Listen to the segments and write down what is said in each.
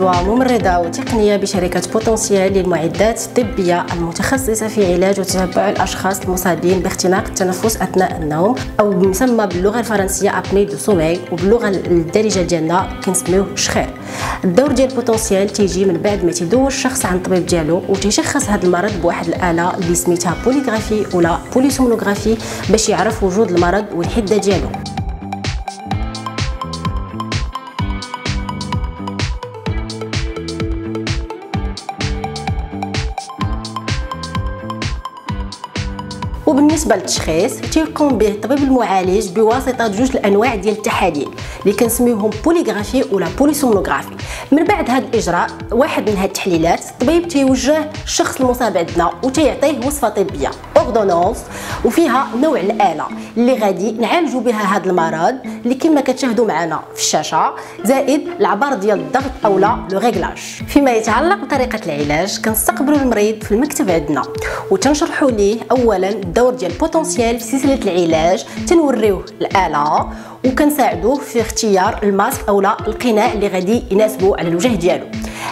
وممرضة وتقنية بشركة بوتنسيال للمعدات الطبية المتخصصة في علاج وتتبع الأشخاص المصابين باختناق التنفس أثناء النوم، أو مسمى باللغة الفرنسية أبني دو سومي، وباللغة الدارجة ديالنا كنسميوه الشخير. الدور ديال بوتنسيال تيجي من بعد ما تيدوز الشخص عن الطبيب ديالو وتيشخص هذا المرض بواحد الآلة اللي سميتها بوليغرافي ولا بوليسومنوغرافي باش يعرف وجود المرض والحدة ديالو. وبالنسبه للتشخيص تيقوم به الطبيب المعالج بواسطه جوج الانواع ديال التحاليل اللي كنسميوهم بوليغرافي ولا بوليسومنوغرافي. من بعد هذا الاجراء واحد من هاد التحليلات الطبيب تيوجه الشخص المصاب عندنا وتيعطيه وصفه طبيه اوردونونس وفيها نوع الاله اللي غادي نعالجوا بها هذا المرض اللي كما كتشاهدوا معنا في الشاشه، زائد العبار ديال الضغط اولا لو ريغلاج. فيما يتعلق بطريقه العلاج كنستقبلوا المريض في المكتب عندنا وتنشرحوا ليه اولا الدور ديال بوتنسيال في سلسله العلاج، تنوريوه الاله وكنساعدوه في اختيار الماسك اولا القناع اللي غادي يناسبه على الوجه ديالو.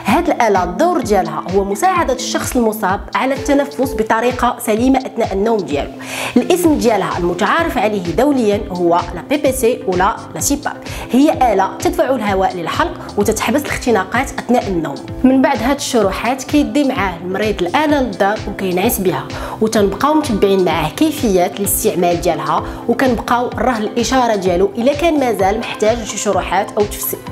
هاد الآلة الدور ديالها هو مساعدة الشخص المصاب على التنفس بطريقة سليمة أثناء النوم ديالو. الاسم ديالها المتعارف عليه دوليا هو لا بي بي سي ولا لا سيباب. هي آلة تدفع الهواء للحلق وتتحبس الاختناقات أثناء النوم. من بعد هاد الشروحات كيدي معاه المريض الآلة للدار وكينعس بها، وتنبقاو متبعين معاه كيفية الاستعمال ديالها، وكنبقاو نراه الإشارة ديالو إلا كان مازال محتاج لشي شروحات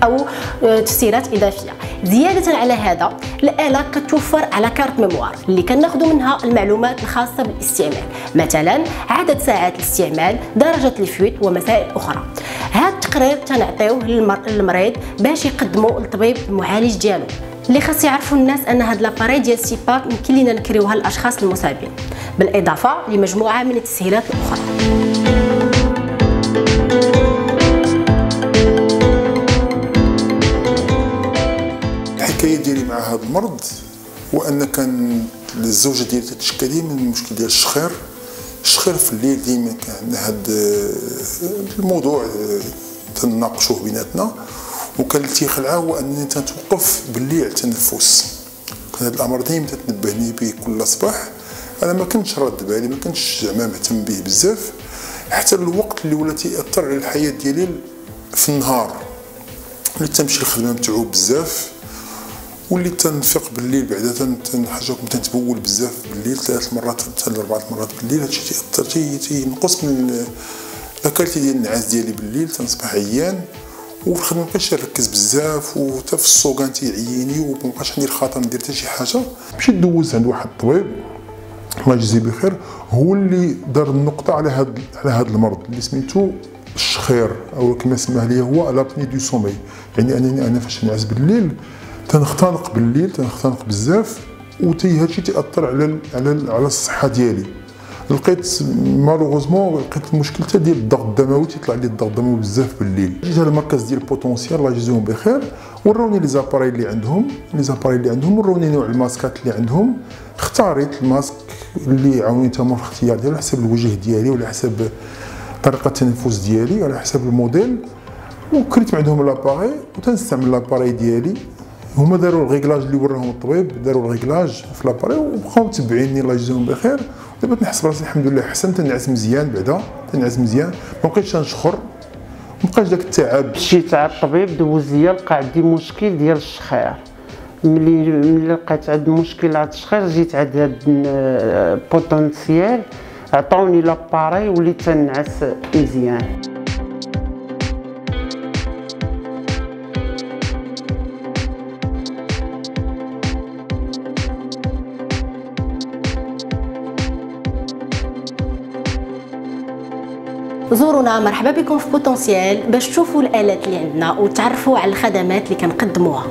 أو تفسيرات إضافية. زيادة على هذا الآلة كتوفر على كارت ميموار اللي كناخذوا منها المعلومات الخاصة بالاستعمال، مثلا عدد ساعات الاستعمال، درجة الفويت ومسائل أخرى. هذا التقرير تنعطيوه للمريض باش يقدموا للطبيب المعالج ديالو. اللي خاص يعرفوا الناس ان هاد لاباري ديال سيباب يمكن لينا نكريوها للاشخاص المصابين، بالاضافه لمجموعه من التسهيلات الاخرى. الحكايه ديالي مع هذا المرض هو ان كان الزوجه ديالي تتشكى ديما من المشكل ديال الشخير في الليل. ديما كان عندنا هذا الموضوع تناقشوه بيناتنا، وكان اللي تيخلعها هو انني تنتوقف بالليل على التنفس. كان هذا الامر ديما تتنبهني به كل صباح. انا ما كنتش راد بالي، ما كنتش زعما مهتم به بزاف، حتى الوقت اللي ولا تيأثر على الحياه ديالي في النهار، اللي تمشي الخدمه متعوب بزاف، واللي تنفيق بالليل بعدا حاجه كنت تنتبول بزاف بالليل 3 مرات حتى 4 مرات بالليل. هادشي تيأثر تينقص من لاكاليتي ديال النعاس ديالي بالليل، تنصبح عيان وفي الخدمه مابقيتش نركز بزاف، وحتى في السوقان تيعييني ومبقاش عندي الخاطر ندير حتى شي حاجه. مشيت دوزت عند واحد الطبيب الله يجزيه بخير، هو اللي دار النقطه على هذا المرض اللي سميتو الشخير، او كما سماه لي هو لابني دو سومي. يعني انني انا فاش نعس بالليل تنختنق بالليل، تنختنق بزاف، هادشي تيأثر على الصحه ديالي. لقيت مالوغوزمون لقيت المشكل حتى ديال الضغط الدموي، تيطلع لي الضغط الدموي بزاف بالليل. جيت هذا المركز ديال بوتنسيال الله يجزيهم بخير، وروني لي زاباري اللي عندهم، وروني نوع الماسكات اللي عندهم. اختاريت الماسك اللي يعاونني تما في الاختيار ديالو على حسب الوجه ديالي وعلى حسب طريقه التنفس ديالي وعلى حسب الموديل، وكريت عندهم لاباري وتنستعمل لاباري ديالي. هما داروا الريغلاج اللي وراهم الطبيب، داروا الريغلاج في لاباري وبقاو متبعيني الله يجزيهم بخير. دابا تنحس براسي الحمد لله احسن، تنعس مزيان، بعدا تنعس مزيان، ما بقيتش نشخر، ما بقاش داك التعب. مشيت على الطبيب دوز ليا، لقى عندي مشكل ديال الشخير. ملي لقيت عندي مشكل على الشخير جيت عند هاد بوتنسيال، عطاوني لاباري وليت تنعس مزيان. زورونا، مرحبا بكم في بوتنسيال باش تشوفوا الآلات اللي عندنا وتعرفوا على الخدمات اللي كنقدموها.